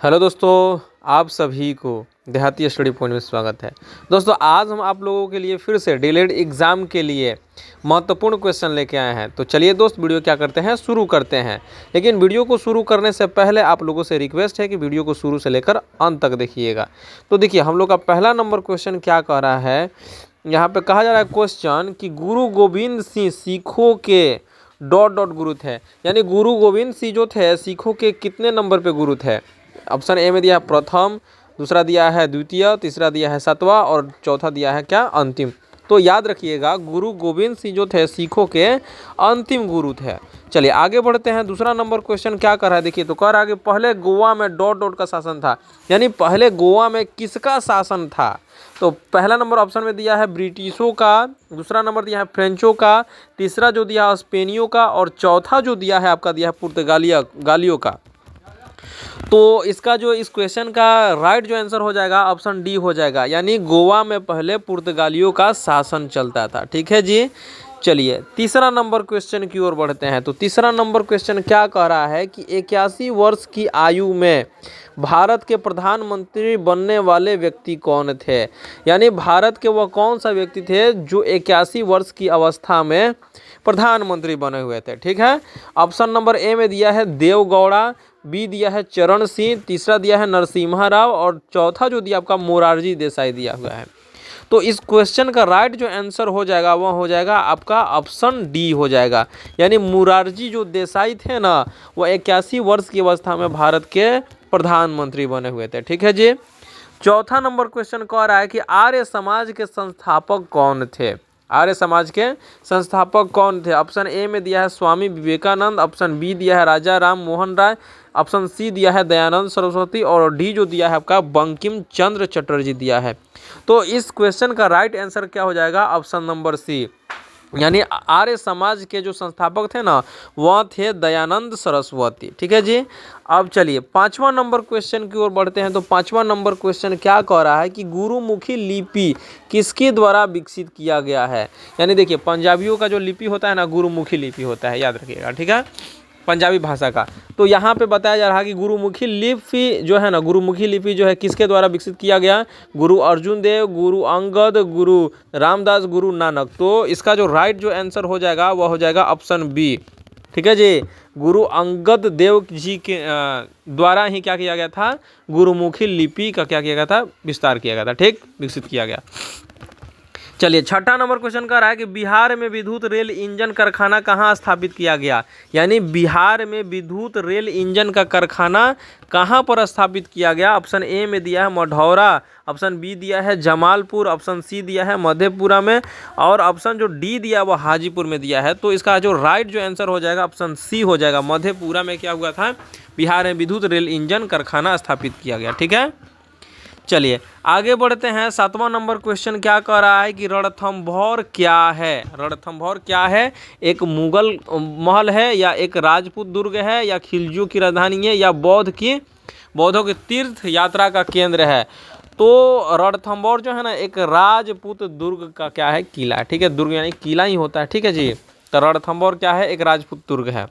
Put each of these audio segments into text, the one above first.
Hello दोस्तों, आप सभी को देहाती स्टडी पॉइंट में स्वागत है। दोस्तों, आज हम आप लोगों के लिए फिर से डीएलएड एग्ज़ाम के लिए महत्वपूर्ण क्वेश्चन लेके आए हैं। तो चलिए दोस्त, वीडियो क्या करते हैं, शुरू करते हैं। लेकिन वीडियो को शुरू करने से पहले आप लोगों से रिक्वेस्ट है कि वीडियो को शुरू से लेकर अंत तक देखिएगा। तो देखिए, हम लोग का पहला नंबर क्वेश्चन क्या कह रहा है। यहाँ पर कहा जा रहा है क्वेश्चन कि गुरु गोविंद सिंह सिखों के डॉट डॉट गुरु थे, यानी गुरु गोविंद सिंह जो थे सिखों के कितने नंबर पे गुरु थे। ऑप्शन ए में दिया है प्रथम, दूसरा दिया है द्वितीय, तीसरा दिया है सातवां और चौथा दिया है क्या, अंतिम। तो याद रखिएगा, गुरु गोविंद सिंह जो थे सिखों के अंतिम गुरु थे। चलिए आगे बढ़ते हैं। दूसरा नंबर क्वेश्चन क्या कर रहा है, देखिए। तो कह रहा है कि पहले गोवा में डॉट डॉट का शासन था, यानी पहले गोवा में किसका शासन था। तो पहला नंबर ऑप्शन में दिया है ब्रिटिशों का, दूसरा नंबर दिया है फ्रेंचों का, तीसरा जो दिया है स्पेनियों का और चौथा जो दिया है आपका दिया है पुर्तगालियों का। तो इसका जो इस क्वेश्चन का राइट जो आंसर हो जाएगा ऑप्शन डी हो जाएगा, यानी गोवा में पहले पुर्तगालियों का शासन चलता था। ठीक है जी। चलिए तीसरा नंबर क्वेश्चन की ओर बढ़ते हैं। तो तीसरा नंबर क्वेश्चन क्या कह रहा है कि 81 वर्ष की आयु में भारत के प्रधानमंत्री बनने वाले व्यक्ति कौन थे, यानी भारत के वह कौन सा व्यक्ति थे जो 81 वर्ष की अवस्था में प्रधानमंत्री बने हुए थे। ठीक है। ऑप्शन नंबर ए में दिया है देवगौड़ा, बी दिया है चरण सिंह, तीसरा दिया है नरसिम्हा राव और चौथा जो दिया आपका मोरारजी देसाई दिया हुआ है। तो इस क्वेश्चन का राइट जो आंसर हो जाएगा वह हो जाएगा आपका ऑप्शन डी हो जाएगा, यानी मोरारजी जो देसाई थे ना, वह 81 वर्ष की अवस्था में भारत के प्रधानमंत्री बने हुए थे। ठीक है जी। चौथा नंबर क्वेश्चन कह रहा है कि आर्य समाज के संस्थापक कौन थे। आर्य समाज के संस्थापक कौन थे। ऑप्शन ए में दिया है स्वामी विवेकानंद, ऑप्शन बी दिया है राजा राम मोहन राय, ऑप्शन सी दिया है दयानंद सरस्वती और डी जो दिया है आपका बंकिम चंद्र चटर्जी दिया है। तो इस क्वेश्चन का राइट आंसर क्या हो जाएगा, ऑप्शन नंबर सी, यानी आर्य समाज के जो संस्थापक थे ना वह थे दयानंद सरस्वती। ठीक है जी। अब चलिए पांचवा नंबर क्वेश्चन की ओर बढ़ते हैं। तो पांचवा नंबर क्वेश्चन क्या कह रहा है कि गुरुमुखी लिपि किसके द्वारा विकसित किया गया है। यानी देखिए, पंजाबियों का जो लिपि होता है ना, गुरुमुखी लिपि होता है, याद रखिएगा। ठीक है, पंजाबी भाषा का। तो यहाँ पे बताया जा रहा है कि गुरुमुखी लिपि जो है ना, गुरुमुखी लिपि जो है किसके द्वारा विकसित किया गया, गुरु अर्जुन देव, गुरु अंगद, गुरु रामदास, गुरु नानक। तो इसका जो राइट जो आंसर हो जाएगा वह हो जाएगा ऑप्शन बी। ठीक है जी। गुरु अंगद देव जी के द्वारा ही क्या किया गया था, गुरुमुखी लिपि का क्या किया गया था, विस्तार किया गया था। ठीक, विकसित किया गया। चलिए छठा नंबर क्वेश्चन कर रहा है कि बिहार में विद्युत रेल इंजन कारखाना कहाँ स्थापित किया गया, यानी बिहार में विद्युत रेल इंजन का कारखाना कहाँ पर स्थापित किया गया। ऑप्शन ए में दिया है मढ़ौरा, ऑप्शन बी दिया है जमालपुर, ऑप्शन सी दिया है मधेपुरा में और ऑप्शन जो डी दिया वो हाजीपुर में दिया है। तो इसका जो राइट जो आंसर हो जाएगा ऑप्शन सी हो जाएगा, मधेपुरा में क्या हुआ था, बिहार में विद्युत रेल इंजन कारखाना स्थापित किया गया। ठीक है। चलिए आगे बढ़ते हैं। सातवां नंबर क्वेश्चन क्या कह रहा है कि रणथंभौर क्या है। रणथंभौर क्या है, एक मुगल महल है या एक राजपूत दुर्ग है या खिलजियों की राजधानी है या बौद्धों के तीर्थ यात्रा का केंद्र है। तो रणथंभौर जो है ना, एक राजपूत दुर्ग का क्या है, किला है। ठीक है, दुर्ग यानी किला ही होता है। ठीक है जी। तो रणथंभौर क्या है, एक राजपूत दुर्ग है।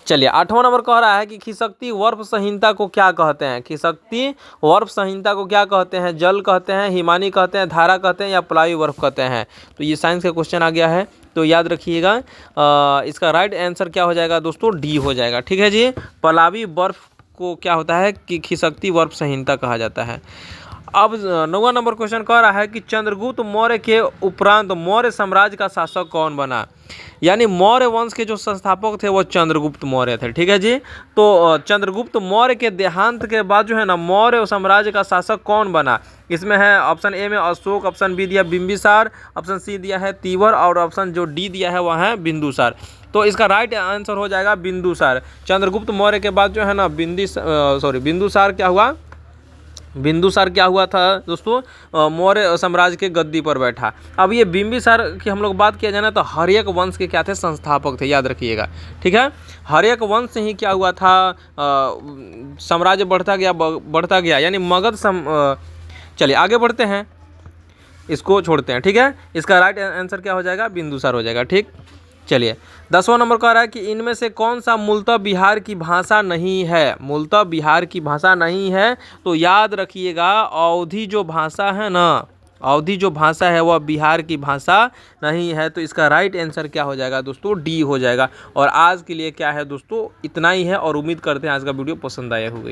चलिए आठवां नंबर कह रहा है कि खिसकती वर्फ संहिता को क्या कहते हैं। खिसकती वर्फ संहिता को क्या कहते हैं, जल कहते हैं, हिमानी कहते हैं, धारा कहते हैं या पलावी वर्फ कहते हैं। तो ये साइंस का क्वेश्चन आ गया है, तो याद रखिएगा। इसका राइट आंसर क्या हो जाएगा दोस्तों, डी हो जाएगा। ठीक है जी। पलावी बर्फ को क्या होता है कि खिसकती वर्फ संहिता कहा जाता है। अब 9वां नंबर क्वेश्चन कह रहा है कि चंद्रगुप्त मौर्य के उपरांत मौर्य साम्राज्य का शासक कौन बना, यानी मौर्य वंश के जो संस्थापक थे वो चंद्रगुप्त मौर्य थे। ठीक है जी। तो चंद्रगुप्त मौर्य के देहांत के बाद जो है ना, मौर्य साम्राज्य का शासक कौन बना। इसमें है ऑप्शन ए में अशोक, ऑप्शन बी दिया बिंबिसार, ऑप्शन सी दिया है तीवर और ऑप्शन जो डी दिया है वह है बिंदुसार। तो इसका राइट आंसर हो जाएगा बिंदुसार। चंद्रगुप्त मौर्य के बाद जो है ना बिंदुसार क्या हुआ, बिंदुसार क्या हुआ था दोस्तों, मौर्य साम्राज्य के गद्दी पर बैठा। अब ये बिंबिसार की हम लोग बात किया जाए ना, तो हर्यक वंश के क्या थे, संस्थापक थे, याद रखिएगा। ठीक है, हर्यक वंश से ही क्या हुआ था, साम्राज्य बढ़ता गया यानी मगध चलिए आगे बढ़ते हैं, इसको छोड़ते हैं। ठीक है, इसका राइट आंसर क्या हो जाएगा, बिंदुसार हो जाएगा। ठीक। चलिए 10वां नंबर कह रहा है कि इनमें से कौन सा मूलतः बिहार की भाषा नहीं है। मूलतः बिहार की भाषा नहीं है, तो याद रखिएगा अवधी जो भाषा है ना, अवधी जो भाषा है वह बिहार की भाषा नहीं है। तो इसका राइट आंसर क्या हो जाएगा दोस्तों, डी हो जाएगा। और आज के लिए क्या है दोस्तों, इतना ही है और उम्मीद करते हैं आज का वीडियो पसंद आया होगा।